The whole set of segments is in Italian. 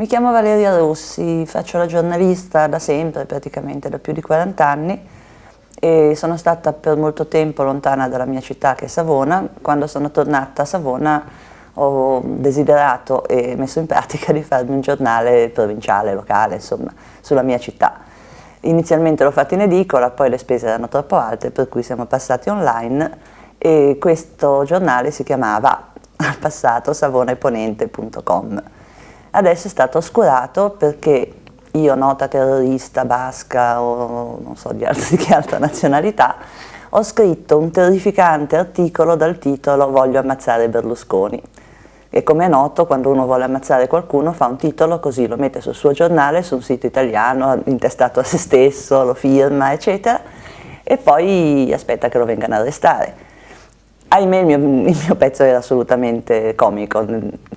Mi chiamo Valeria Rossi, faccio la giornalista da sempre, praticamente da più di 40 anni e sono stata per molto tempo lontana dalla mia città che è Savona. Quando sono tornata a Savona ho desiderato e messo in pratica di farmi un giornale provinciale, locale, insomma, sulla mia città. Inizialmente l'ho fatto in edicola, poi le spese erano troppo alte, per cui siamo passati online e questo giornale si chiamava al passato savonaeponente.com. Adesso è stato oscurato perché io, nota terrorista basca o non so di che altra nazionalità, ho scritto un terrificante articolo dal titolo "Voglio ammazzare Berlusconi". E come è noto, quando uno vuole ammazzare qualcuno fa un titolo così, lo mette sul suo giornale, su un sito italiano, intestato a se stesso, lo firma, eccetera, e poi aspetta che lo vengano a arrestare. Ahimè, il mio pezzo era assolutamente comico,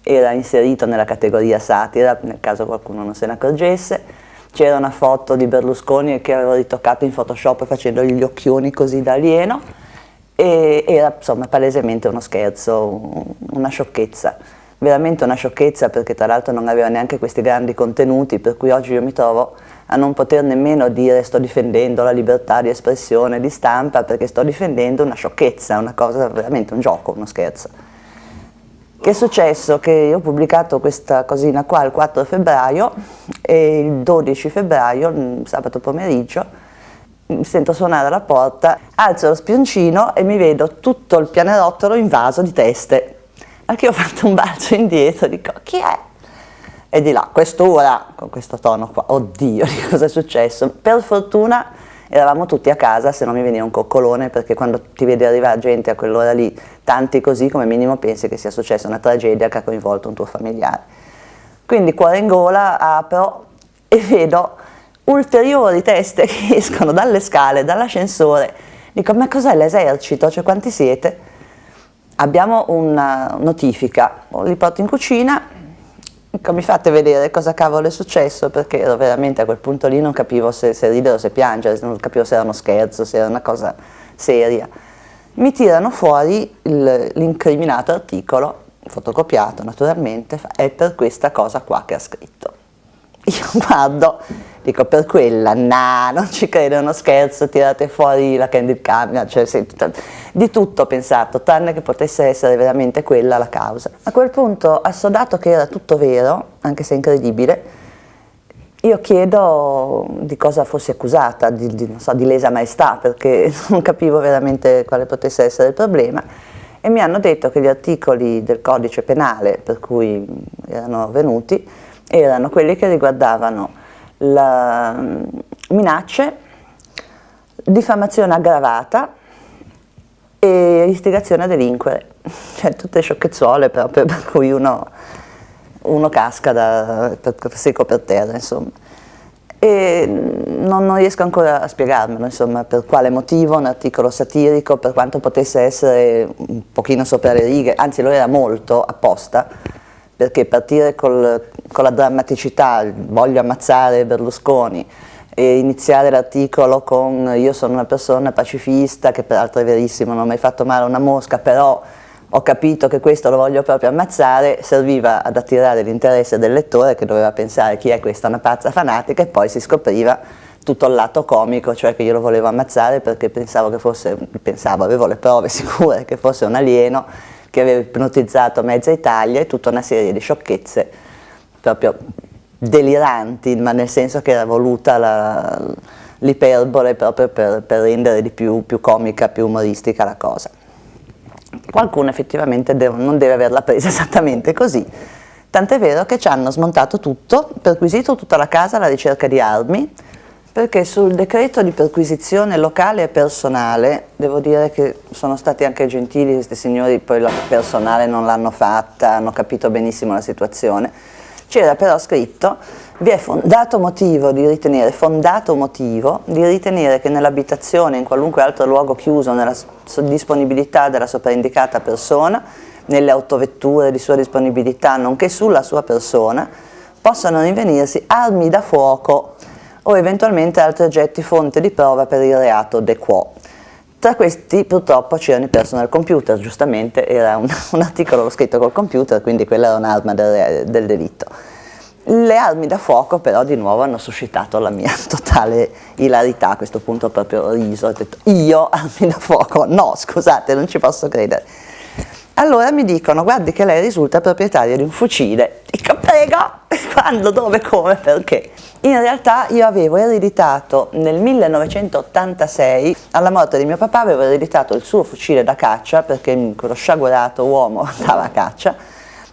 era inserito nella categoria satira, nel caso qualcuno non se ne accorgesse. C'era una foto di Berlusconi che avevo ritoccato in Photoshop facendogli gli occhioni così da alieno, e era insomma palesemente uno scherzo, una sciocchezza, veramente una sciocchezza, perché tra l'altro non aveva neanche questi grandi contenuti, per cui oggi io mi trovo a non poter nemmeno dire sto difendendo la libertà di espressione, di stampa, perché sto difendendo una sciocchezza, una cosa veramente, un gioco, uno scherzo. Che è successo? Che io ho pubblicato questa cosina qua il 4 febbraio e il 12 febbraio, sabato pomeriggio, mi sento suonare alla porta, alzo lo spioncino e mi vedo tutto il pianerottolo invaso di teste. Anche io ho fatto un balzo indietro, dico chi è? E di là, quest'ora, con questo tono qua, oddio, di cosa è successo? Per fortuna eravamo tutti a casa, se no mi veniva un coccolone, perché quando ti vedi arrivare gente a quell'ora lì, tanti così, come minimo pensi che sia successa una tragedia che ha coinvolto un tuo familiare. Quindi cuore in gola, apro e vedo ulteriori teste che escono dalle scale, dall'ascensore. Dico, ma cos'è l'esercito? Cioè, quanti siete? Abbiamo una notifica, li porto in cucina. Mi fate vedere cosa cavolo è successo, perché ero veramente a quel punto lì, non capivo se ridere o se piangere, non capivo se era uno scherzo, se era una cosa seria. Mi tirano fuori l'incriminato articolo, fotocopiato naturalmente, è per questa cosa qua che ha scritto. Io guardo, dico, per quella, non ci credo, è uno scherzo, tirate fuori la candid camera, cioè di tutto ho pensato, tranne che potesse essere veramente quella la causa. A quel punto, assodato che era tutto vero, anche se incredibile, io chiedo di cosa fossi accusata, non so, di lesa maestà, perché non capivo veramente quale potesse essere il problema, e mi hanno detto che gli articoli del codice penale per cui erano venuti erano quelli che riguardavano minacce, diffamazione aggravata e istigazione a delinquere, cioè tutte sciocchezzuole proprio, per cui uno casca secco per terra, insomma. E non riesco ancora a spiegarmelo, insomma, per quale motivo un articolo satirico, per quanto potesse essere un pochino sopra le righe, anzi lo era molto apposta, perché partire con la drammaticità, voglio ammazzare Berlusconi, e iniziare l'articolo con io sono una persona pacifista, che peraltro è verissimo, non ho mai fatto male a una mosca, però ho capito che questo lo voglio proprio ammazzare, serviva ad attirare l'interesse del lettore, che doveva pensare chi è questa, una pazza fanatica, e poi si scopriva tutto il lato comico, cioè che io lo volevo ammazzare perché avevo le prove sicure che fosse un alieno, che aveva ipnotizzato mezza Italia, e tutta una serie di sciocchezze proprio deliranti, ma nel senso che era voluta l'iperbole proprio per rendere di più comica, più umoristica la cosa. Qualcuno effettivamente non deve averla presa esattamente così, tant'è vero che ci hanno smontato tutto, perquisito tutta la casa alla ricerca di armi, perché sul decreto di perquisizione locale e personale, devo dire che sono stati anche gentili questi signori, poi la personale non l'hanno fatta, hanno capito benissimo la situazione, c'era però scritto: vi è fondato motivo di ritenere che nell'abitazione, in qualunque altro luogo chiuso, nella disponibilità della sopraindicata persona, nelle autovetture di sua disponibilità, nonché sulla sua persona, possano rinvenirsi armi da fuoco o eventualmente altri oggetti fonte di prova per il reato de quo. Tra questi purtroppo c'erano i personal computer, giustamente era un articolo scritto col computer, quindi quella era un'arma del delitto. Le armi da fuoco però di nuovo hanno suscitato la mia totale ilarità, a questo punto proprio riso, ho detto io armi da fuoco? No, scusate, non ci posso credere. Allora mi dicono, guardi che lei risulta proprietaria di un fucile. Dico, prego, quando, dove, come, perché? In realtà io avevo ereditato nel 1986, alla morte di mio papà avevo ereditato il suo fucile da caccia, perché quello sciagurato uomo andava a caccia.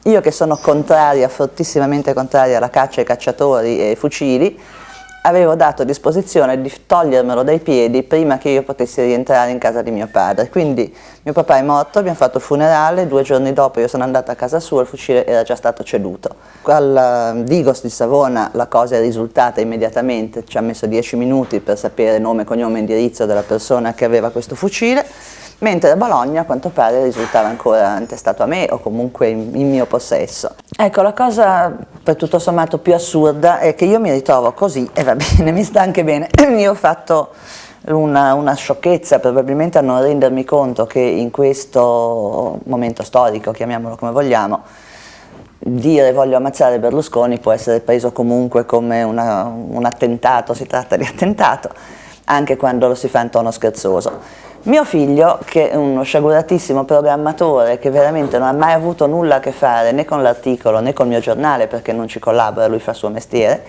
Io che sono contraria, fortissimamente contraria alla caccia ai cacciatori e ai fucili, avevo dato a disposizione di togliermelo dai piedi prima che io potessi rientrare in casa di mio padre. Quindi mio papà è morto, abbiamo fatto il funerale, 2 giorni dopo io sono andata a casa sua, il fucile era già stato ceduto. Al Digos di Savona la cosa è risultata immediatamente, ci ha messo 10 minuti per sapere nome, cognome e indirizzo della persona che aveva questo fucile, mentre a Bologna a quanto pare risultava ancora intestato a me o comunque in mio possesso. Ecco, la cosa per tutto sommato più assurda è che io mi ritrovo così, e va bene, mi sta anche bene, io ho fatto una sciocchezza probabilmente a non rendermi conto che in questo momento storico, chiamiamolo come vogliamo, dire voglio ammazzare Berlusconi può essere preso comunque come un attentato, si tratta di attentato, anche quando lo si fa in tono scherzoso. Mio figlio, che è uno sciaguratissimo programmatore che veramente non ha mai avuto nulla a che fare né con l'articolo né col mio giornale perché non ci collabora, lui fa il suo mestiere,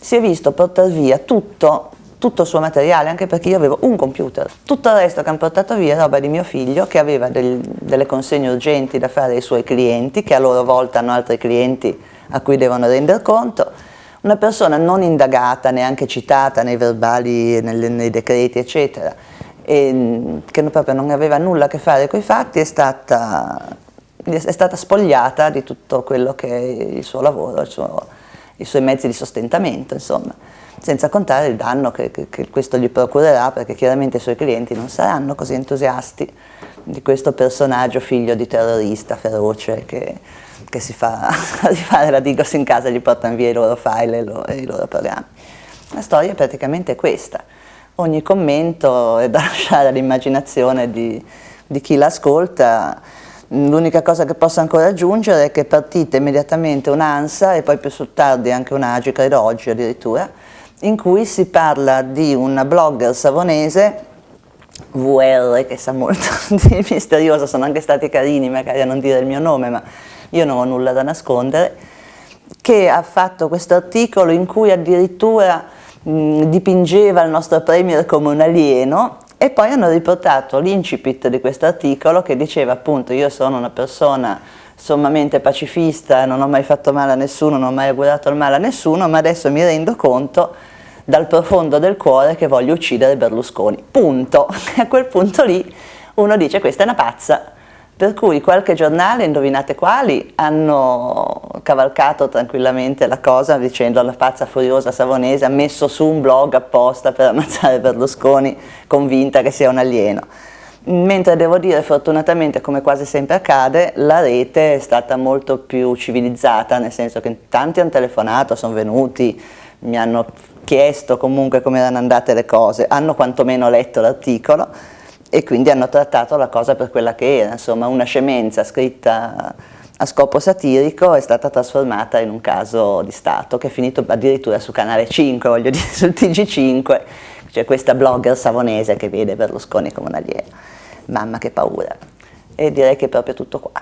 si è visto portare via tutto il suo materiale, anche perché io avevo un computer. Tutto il resto che hanno portato via è roba di mio figlio, che aveva delle consegne urgenti da fare ai suoi clienti, che a loro volta hanno altri clienti a cui devono render conto. Una persona non indagata, neanche citata nei verbali, nei decreti, eccetera, e che proprio non aveva nulla a che fare con i fatti, è stata spogliata di tutto quello che è il suo lavoro, i suoi mezzi di sostentamento, insomma, senza contare il danno che questo gli procurerà, perché chiaramente i suoi clienti non saranno così entusiasti di questo personaggio figlio di terrorista feroce che si fa arrivare la Digos in casa e gli portano via i loro file e i loro programmi. La storia è praticamente questa. Ogni commento è da lasciare all'immaginazione di chi l'ascolta. L'unica cosa che posso ancora aggiungere è che è partita immediatamente un'ANSA e poi più sul tardi anche un'AGI, credo oggi addirittura, in cui si parla di una blogger savonese, VR, che sa molto di misterioso, sono anche stati carini magari a non dire il mio nome, ma io non ho nulla da nascondere, che ha fatto questo articolo in cui addirittura dipingeva il nostro premier come un alieno, e poi hanno riportato l'incipit di questo articolo che diceva appunto io sono una persona sommamente pacifista, non ho mai fatto male a nessuno, non ho mai augurato il male a nessuno, ma adesso mi rendo conto dal profondo del cuore che voglio uccidere Berlusconi, punto. E a quel punto lì uno dice questa è una pazza. Per cui qualche giornale, indovinate quali, hanno cavalcato tranquillamente la cosa dicendo la pazza furiosa savonese ha messo su un blog apposta per ammazzare Berlusconi, convinta che sia un alieno. Mentre devo dire, fortunatamente, come quasi sempre accade, la rete è stata molto più civilizzata, nel senso che tanti hanno telefonato, sono venuti, mi hanno chiesto comunque come erano andate le cose, hanno quantomeno letto l'articolo, e quindi hanno trattato la cosa per quella che era, insomma una scemenza scritta a scopo satirico è stata trasformata in un caso di Stato che è finito addirittura su Canale 5, voglio dire sul TG5, c'è questa blogger savonese che vede Berlusconi come un alieno. Mamma che paura, e direi che è proprio tutto qua.